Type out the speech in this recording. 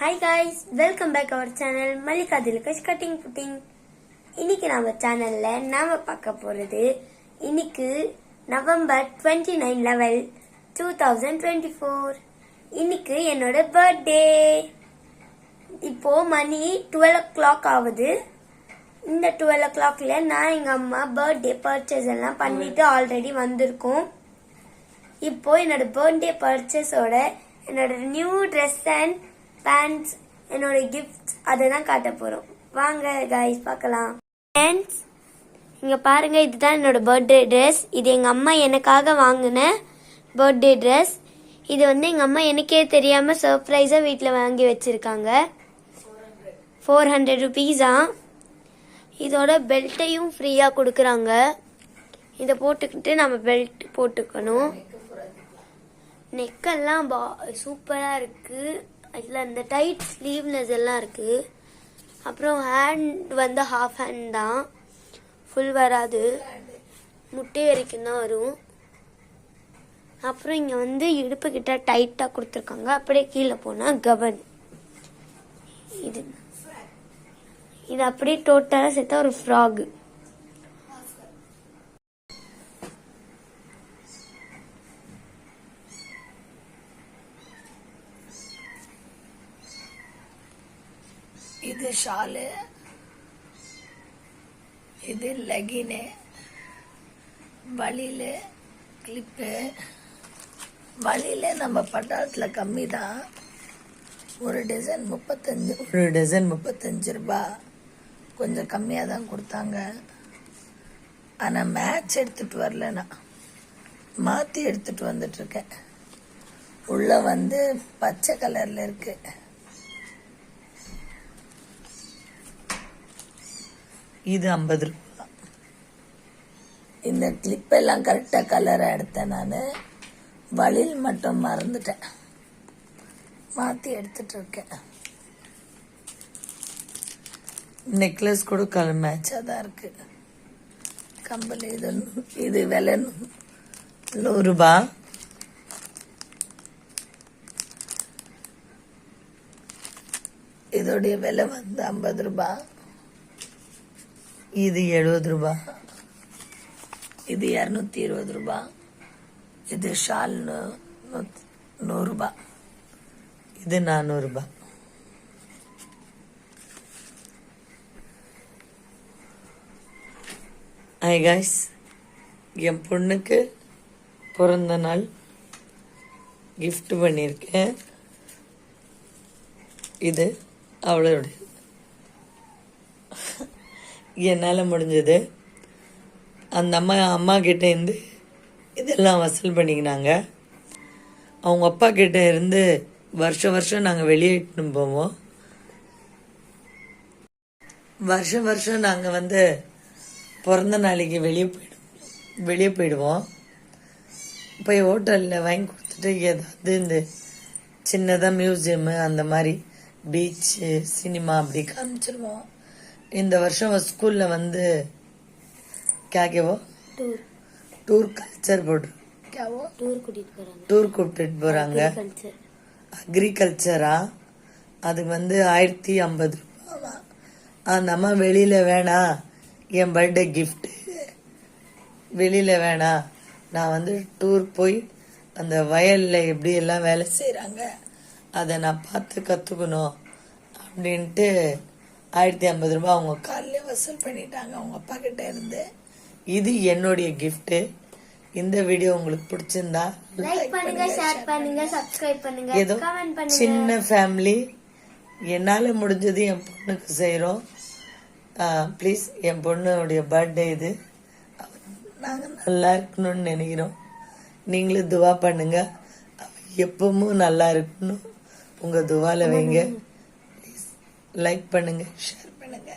Hi guys, welcome back our channel Malika Dilkash Cutting Putting. இன்னைக்கு நம்ம சேனல்ல நாம பார்க்க போறது இன்னைக்கு நவம்பர் 29 லெவல் 2024. இன்னைக்கு என்னோட பர்த்டே. இப்போ மணி 12 o'clock ஆகுது. இந்த 12 o'clockல நான் எங்க அம்மா பர்த்டே பர்ச்சேஸ் எல்லாம் பண்ணிட்டு ஆல்ரெடி வந்திருக்கோம். இப்போ என்னோட பர்த்டே பர்ச்சேஸோட என்னோட நியூ ட்ரெஸ் அண்ட் பேண்ட்ஸ் என்னோட கிஃப்ட்ஸ் அதை தான் காட்ட போறோம். வாங்க கைஸ் பார்க்கலாம். ஃப்ரெண்ட்ஸ், இங்க பாருங்க, இதுதான் என்னோட பர்த்டே ட்ரெஸ். இது எங்க அம்மா எனக்காக வாங்கின பர்த்டே ட்ரெஸ். இது எங்க அம்மா எனக்கே தெரியாம சர்ப்ரைஸா வீட்டில் வாங்கி வச்சிருக்காங்க. 400 rupees. இதோட பெல்ட்டையும் ஃப்ரீயா கொடுக்குறாங்க. இதை போட்டுக்கிட்டு நம்ம பெல்ட் போட்டுக்கணும். நெக்கெல்லாம் சூப்பரா இருக்கு. அதில் அந்த டைட் ஸ்லீவ்னஸ் எல்லாம் இருக்கு. அப்புறம் ஹேண்ட் ஹாஃப் ஹேண்ட் தான், ஃபுல் வராது, முட்டை வரைக்கும் தான் வரும். அப்புறம் இங்கே இடுப்பு கிட்ட டைட்டாக கொடுத்துருக்காங்க. அப்படியே கீழே போனால் கவன். இது அப்படியே டோட்டலாக சேர்த்தா ஒரு ஃப்ராக். இது ஷாலு, இது லெகினு, வழியில கிளிப்பு. வழியில நம்ம பட்டாளத்தில் கம்மி தான். ஒரு டசன் 35 ரூபாய். கொஞ்சம் கம்மியாக தான் கொடுத்தாங்க. ஆனால் மேட்ச் எடுத்துட்டு வரல, நான் மாற்றி எடுத்துட்டு வந்துட்டு இருக்கேன். உள்ள பச்சை கலர்ல இருக்கு. இது 50 ரூபாய். இந்த கிளிப் எல்லாம் கரெக்டா கலரா எடுத்தேன். நான் வழியில் மட்டும் மறந்துட்டேன், மாத்தி எடுத்துட்டு இருக்கேன். நெக்லஸ் கூட கலர் மேட்சா தான் இருக்கு. கம்பல் இது விலை 100 ரூபாய். இதோடைய விலை 50 ரூபாய். இது 70 ரூபாய். இது 220 ரூபாய். இது ஷால் 100 ரூபாய். இது 400 ரூபாய். ஹாய் காய்ஸ், என் பொண்ணுக்கு பிறந்த நாள் கிஃப்ட் பண்ணியிருக்கேன். இது அவளுடைய என்னால் முடிஞ்சது. அந்த அம்மா கிட்ட இருந்து இதெல்லாம் வசூல் பண்ணிக்கினாங்க. அவங்க அப்பா கிட்ட இருந்து வருஷம் நாங்கள் வெளியேட்டு போவோம். வருஷம் நாங்கள் பிறந்த நாளைக்கு வெளியே போயிடுவோம். போய் ஹோட்டலில் வாங்கி கொடுத்துட்டு ஏதாவது இந்த சின்னதாக மியூசியமு, அந்த மாதிரி பீச்சு, சினிமா அப்படி காமிச்சிருவோம். இந்த வருஷம் ஸ்கூல்ல டூர் கல்ச்சர் டூர் கூப்பிட்டு போறாங்க. அக்ரிகல்ச்சரா. அது 1050 ரூபாய். அந்த அம்மா வெளியில வேணாம், என் பர்த்டே கிஃப்ட் வெளியில வேணாம், நான் டூர் போய் அந்த வயல்ல எப்படி எல்லாம் வேலை செய்யறாங்க அதை நான் பார்த்து கத்துக்கணும் அப்படின்ட்டு 1050 ரூபாய் அவங்க காலையில வசூல் பண்ணிட்டாங்க அவங்க அப்பா கிட்ட இருந்து. இது என்னுடைய கிஃப்ட். இந்த வீடியோ உங்களுக்கு பிடிச்சிருந்தா லைக் பண்ணுங்க, ஷேர் பண்ணுங்க, சப்ஸ்கிரைப் பண்ணுங்க, ஏதோ கமெண்ட் பண்ணுங்க. சின்ன ஃபேமிலி, என்னால முடிஞ்சது என் பொண்ணுக்கு செய்யறோம். ப்ளீஸ், என் பொண்ணுடைய பர்த்டே இது. நாங்க நல்லா இருக்கணும்னு நினைக்கிறோம். நீங்களும் துவா பண்ணுங்க. எப்பவும் நல்லா இருக்கணும். உங்க துவால வைங்க. லைக் பண்ணுங்க, ஷேர் பண்ணுங்க.